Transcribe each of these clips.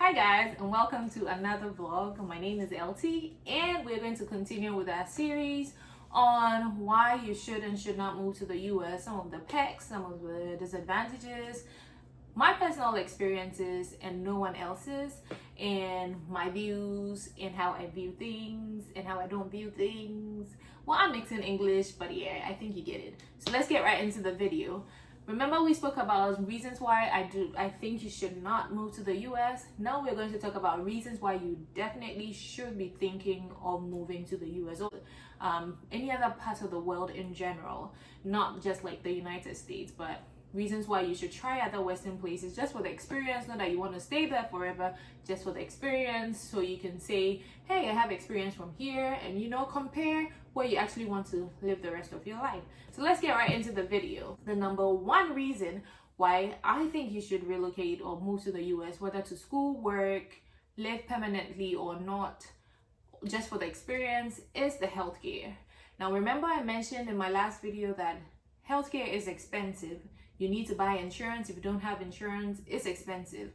Hi guys, and welcome to another vlog. My name is LT and we're going to continue with our series on why you should and should not move to the US, some of the perks, some of the disadvantages, my personal experiences and no one else's, and my views and how I view things and how I don't view things. Well, I'm mixing English, but yeah, I think you get it. So let's get right into the video. Remember we spoke about reasons why I think you should not move to the US. Now we're going to talk about reasons why you definitely should be thinking of moving to the US or any other part of the world in general, not just like the United States, but reasons why you should try other Western places just for the experience. Not that you want to stay there forever, just for the experience, so you can say, hey, I have experience from here, and compare where you actually want to live the rest of your life. So let's get right into the video. The number one reason why I think you should relocate or move to the US, whether to school, work, live permanently or not, just for the experience, is the healthcare. Now remember I mentioned in my last video that healthcare is expensive. You need to buy insurance. If you don't have insurance, it's expensive.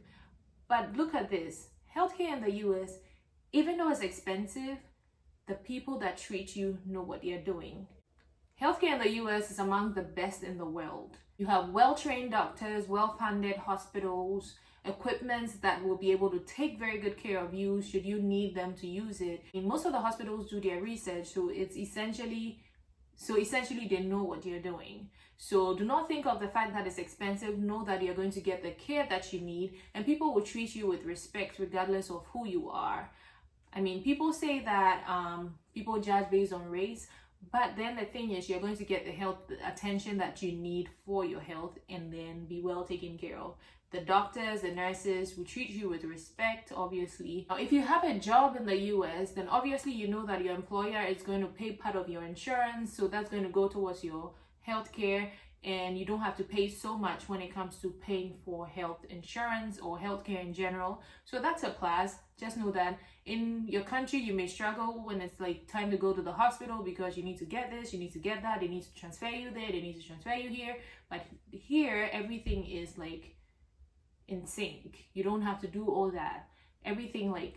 But look at this. Healthcare in the US, even though it's expensive, the people that treat you know what they're doing. Healthcare in the US is among the best in the world. You have well-trained doctors, well-funded hospitals, equipment that will be able to take very good care of you should you need them to use it. Most of the hospitals do their research, so essentially they know what you're doing. So do not think of the fact that it's expensive. Know that you're going to get the care that you need, and people will treat you with respect regardless of who you are. People say that people judge based on race, but then the thing is, you're going to get the health attention that you need for your health and then be well taken care of. The doctors, the nurses will treat you with respect, obviously. Now, if you have a job in the US, then obviously you know that your employer is going to pay part of your insurance, so that's going to go towards your healthcare, and you don't have to pay so much when it comes to paying for health insurance or healthcare in general. So that's a plus. Just know that in your country you may struggle when it's like time to go to the hospital because you need to get this, you need to get that, they need to transfer you there, they need to transfer you here. But here everything is like in sync. You don't have to do all that. Everything, like,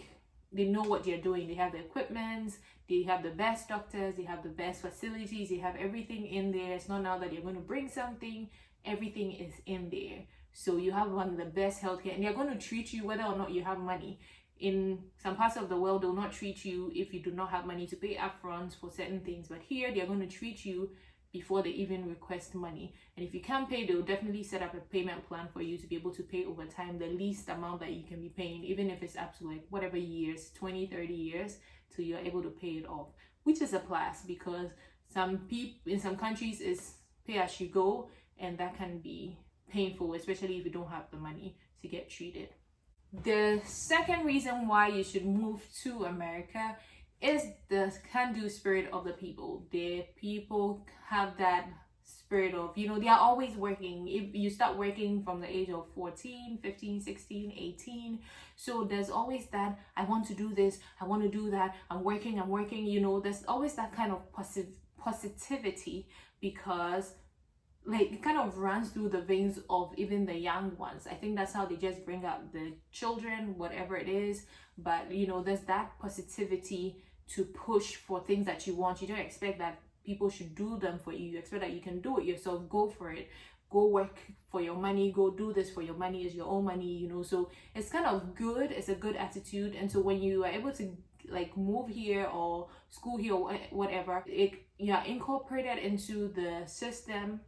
they know what you're doing. They have the equipment, they have the best doctors, they have the best facilities, they have everything in there. It's not now that you're going to bring something, everything is in there. So you have one of the best healthcare, and they're going to treat you whether or not you have money. In some parts of the world, they'll not treat you if you do not have money to pay upfront for certain things, but here they're going to treat you before they even request money. And if you can't pay, they'll definitely set up a payment plan for you to be able to pay over time the least amount that you can be paying, even if it's up to like whatever years, 20, 30 years, till you're able to pay it off, which is a plus, because some people in some countries is pay as you go, and that can be painful, especially if you don't have the money to get treated. The second reason why you should move to America is the can-do spirit of the people. The people have that spirit of, they are always working. If you start working from the age of 14, 15, 16, 18, so there's always that, I want to do this, I want to do that, I'm working, there's always that kind of positivity, because like it kind of runs through the veins of even the young ones. I think that's how they just bring up the children, whatever it is. But there's that positivity to push for things that you want. You don't expect that people should do them for you. You expect that you can do it yourself. Go for it. Go work for your money. Go do this for your money. It's your own money, so it's kind of good. It's a good attitude. And so when you are able to like move here or school here or whatever, you're incorporated into the system,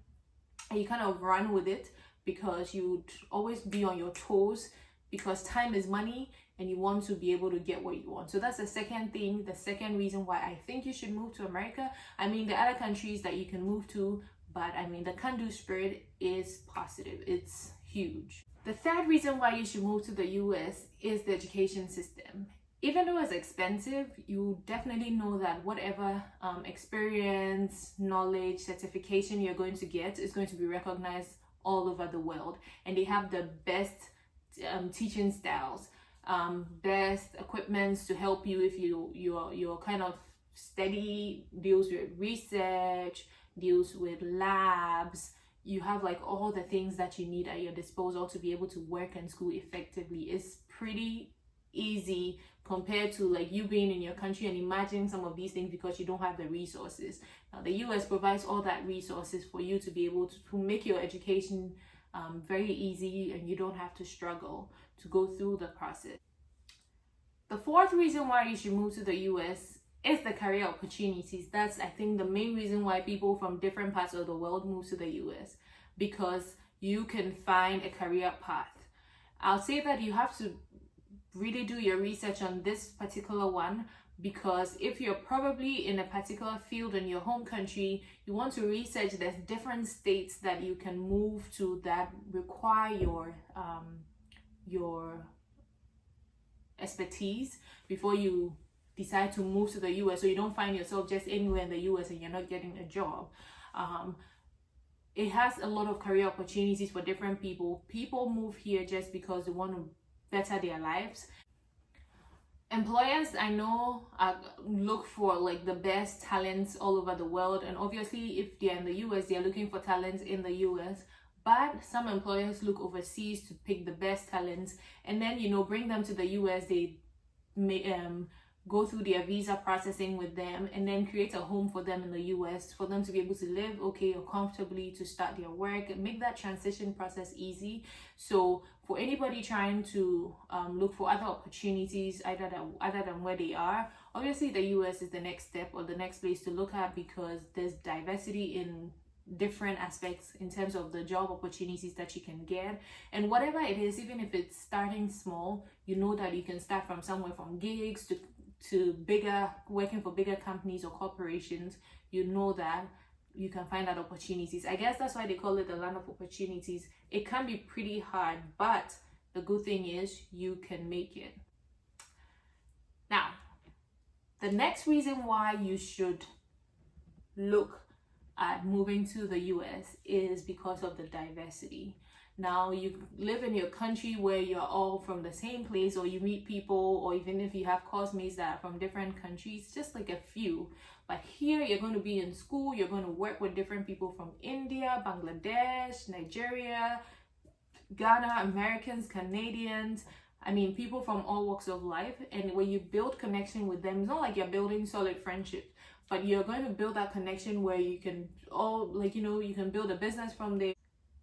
and you kind of run with it, because you'd always be on your toes, because time is money and you want to be able to get what you want. So that's the second thing, the second reason why I think you should move to America. There are other countries that you can move to, but the can-do spirit is positive. It's huge. The third reason why you should move to the US is the education system. Even though it's expensive, you definitely know that whatever experience, knowledge, certification you're going to get is going to be recognized all over the world. And they have the best teaching styles, best equipments to help you if you're kind of steady, deals with research, deals with labs, you have like all the things that you need at your disposal to be able to work and school effectively. It's pretty easy compared to like you being in your country and imagining some of these things because you don't have the resources. Now the US provides all that resources for you to be able to make your education very easy, and you don't have to struggle to go through the process. The fourth reason why you should move to the US is the career opportunities. That's, I think, the main reason why people from different parts of the world move to the US, because you can find a career path. I'll say that you have to really do your research on this particular one, because if you're probably in a particular field in your home country, you want to research there's different states that you can move to that require your expertise before you decide to move to the US, so you don't find yourself just anywhere in the US and you're not getting a job. It has a lot of career opportunities for different people. People move here just because they want to better their lives. Employers, I know, look for like the best talents all over the world, and obviously if they're in the US, they're looking for talents in the US. But some employers look overseas to pick the best talents and then, you know, bring them to the US. They may go through their visa processing with them and then create a home for them in the US for them to be able to live okay or comfortably, to start their work and make that transition process easy. So for anybody trying to look for other opportunities other than where they are, obviously the US is the next step or the next place to look at, because there's diversity in different aspects in terms of the job opportunities that you can get. And whatever it is, even if it's starting small, you know that you can start from somewhere from gigs to bigger, working for bigger companies or corporations. You know that you can find that opportunities. I guess that's why they call it the land of opportunities. It can be pretty hard, but the good thing is you can make it. Now, the next reason why you should look at moving to the US is because of the diversity. Now, you live in your country where you're all from the same place, or you meet people, or even if you have classmates that are from different countries, just like a few. But here you're going to be in school, you're going to work with different people from India, Bangladesh, Nigeria, Ghana, Americans, Canadians. I mean, people from all walks of life. And when you build connection with them, it's not like you're building solid friendships, but you're going to build that connection where you can all, like, you know, you can build a business from there.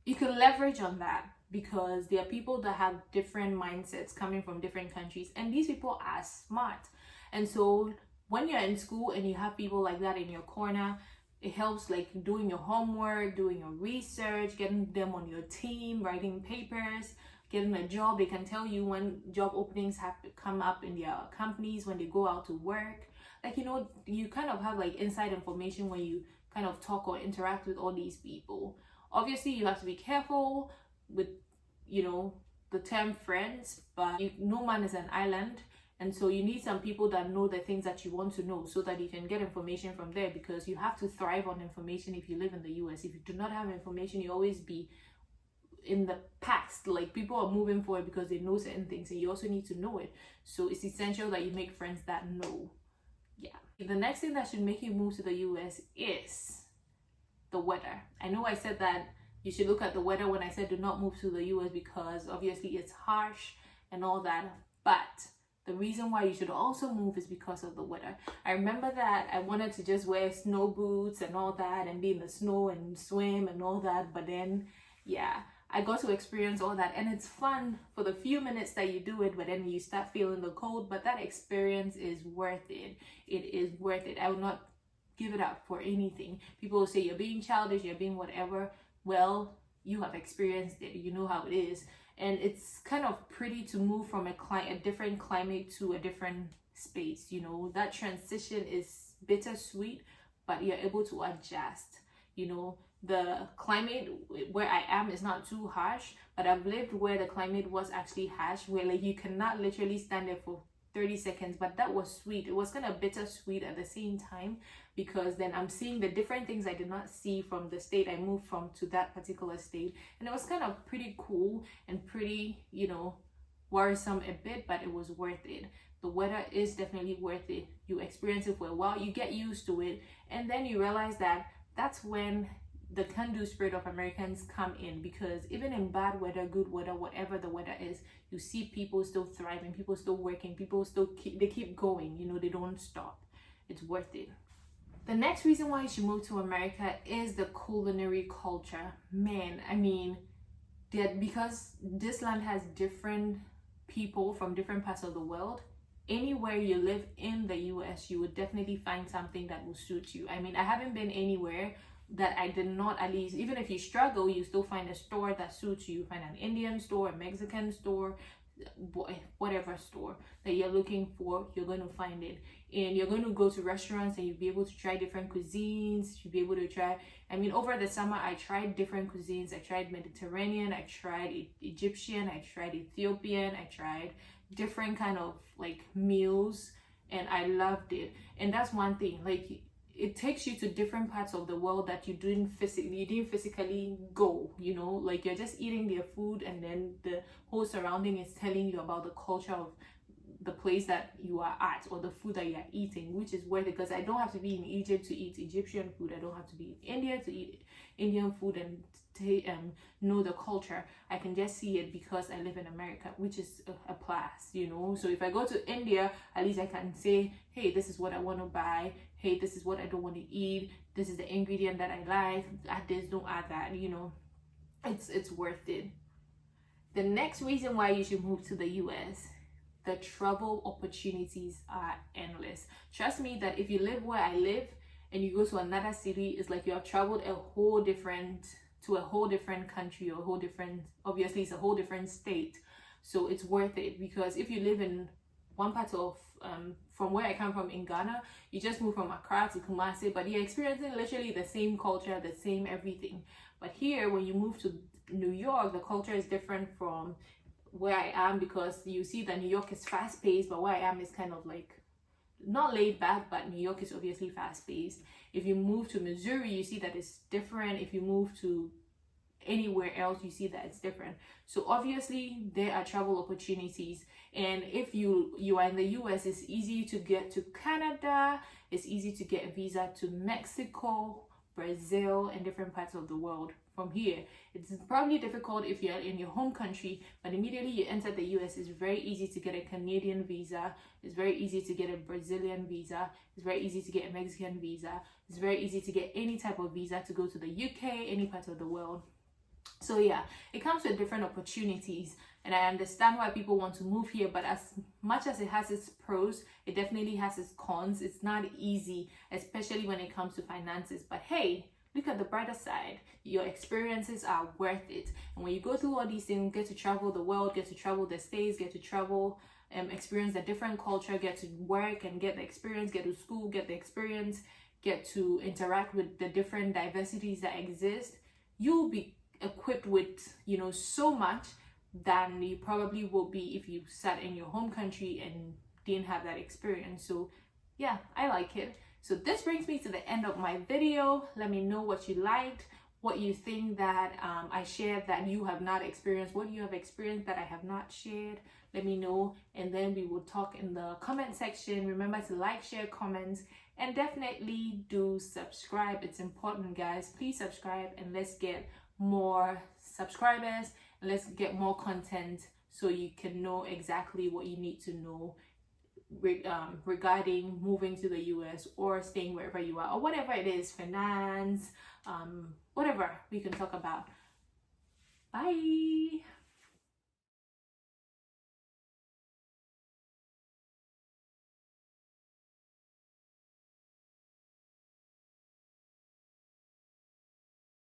You can leverage on that because there are people that have different mindsets coming from different countries, and these people are smart. And so when you're in school and you have people like that in your corner, it helps like doing your homework, doing your research, getting them on your team, writing papers, getting a job. They can tell you when job openings have come up in their companies, when they go out to work. Like, you know, you kind of have like inside information when you kind of talk or interact with all these people. Obviously, you have to be careful with, you know, the term friends, but no man is an island. And so you need some people that know the things that you want to know so that you can get information from there, because you have to thrive on information if you live in the US. If you do not have information, you always be in the past. Like, people are moving forward because they know certain things, and you also need to know it. So it's essential that you make friends that know. Yeah. The next thing that should make you move to the US is the weather. I know I said that you should look at the weather when I said do not move to the US, because obviously it's harsh and all that, but the reason why you should also move is because of the weather. I remember that I wanted to just wear snow boots and all that and be in the snow and swim and all that, but then yeah, I got to experience all that, and it's fun for the few minutes that you do it, but then you start feeling the cold. But that experience is worth it. It is worth it. I would not give it up for anything. People will say you're being childish, you're being whatever. Well, you have experienced it, you know how it is. And it's kind of pretty to move from a different climate to a different space. You know, that transition is bittersweet, but you're able to adjust. You know, the climate where I am is not too harsh, but I've lived where the climate was actually harsh, where like you cannot literally stand there for 30 seconds, but that was sweet. It was kind of bittersweet at the same time, because then I'm seeing the different things I did not see from the state I moved from to that particular state, and it was kind of pretty cool and pretty, you know, worrisome a bit, but it was worth it. The weather is definitely worth it. You experience it for a while, you get used to it, and then you realize that that's when the can-do spirit of Americans come in, because even in bad weather, good weather, whatever the weather is, you see people still thriving, people still working, people still keep going, you know, they don't stop. It's worth it. The next reason why you should move to America is the culinary culture. Man, I mean, because this land has different people from different parts of the world, anywhere you live in the US, you would definitely find something that will suit you. I mean, I haven't been anywhere that I did not, at least, even if you struggle, you still find a store that suits you. Find an Indian store, a Mexican store, whatever store that you're looking for, you're going to find it. And you're going to go to restaurants and you'll be able to try different cuisines. You'll be able to try, I mean, over the summer I tried different cuisines. I tried Mediterranean, I tried Egyptian, I tried Ethiopian, I tried different kind of like meals, and I loved it. And that's one thing, like, it takes you to different parts of the world that you didn't physically go, you know, like you're just eating their food, and then the whole surrounding is telling you about the culture of the place that you are at, or the food that you are eating, which is worth it. Because I don't have to be in Egypt to eat Egyptian food. I don't have to be in India to eat Indian food and know the culture. I can just see it because I live in America, which is a plus, you know. So if I go to India, at least I can say, hey, this is what I want to buy. Hey, this is what I don't want to eat. This is the ingredient that I like. Add this, don't add that, you know. It's worth it. The next reason why you should move to the US, the travel opportunities are endless. Trust me that if you live where I live and you go to another city, it's like you have traveled to a whole different country, or a whole different, obviously it's a whole different state. So it's worth it, because if you live in one part of from where I come from in Ghana, you just move from Accra to Kumasi, but you're experiencing literally the same culture, the same everything. But here, when you move to New York, the culture is different from where I am, because you see that New York is fast paced, but where I am is kind of like not laid back, but New York is obviously fast paced. If you move to Missouri, you see that it's different. If you move to anywhere else, you see that it's different. So obviously there are travel opportunities, and if you are in the US, it's easy to get to Canada, it's easy to get a visa to Mexico, Brazil, and different parts of the world from here. It's probably difficult if you're in your home country, but immediately you enter the US, it's very easy to get a Canadian visa, it's very easy to get a Brazilian visa, it's very easy to get a Mexican visa, it's very easy to get any type of visa to go to the UK, any part of the world. So yeah, it comes with different opportunities, and I understand why people want to move here, but as much as it has its pros, it definitely has its cons. It's not easy, especially when it comes to finances, but hey, look at the brighter side. Your experiences are worth it, and when you go through all these things, get to travel the world, get to travel the states, get to travel experience a different culture, get to work and get the experience, get to school, get the experience, get to interact with the different diversities that exist, you'll be equipped with, you know, so much than you probably will be if you sat in your home country and didn't have that experience. So yeah, I like it. So this brings me to the end of my video. Let me know what you liked, what you think that I shared that you have not experienced, what you have experienced that I have not shared. Let me know, and then we will talk in the comment section. Remember to like, share, comment, and definitely do subscribe. It's important, guys. Please subscribe, and let's get more subscribers, and let's get more content so you can know exactly what you need to know regarding moving to the US or staying wherever you are, or whatever it is, finance, whatever we can talk about. Bye.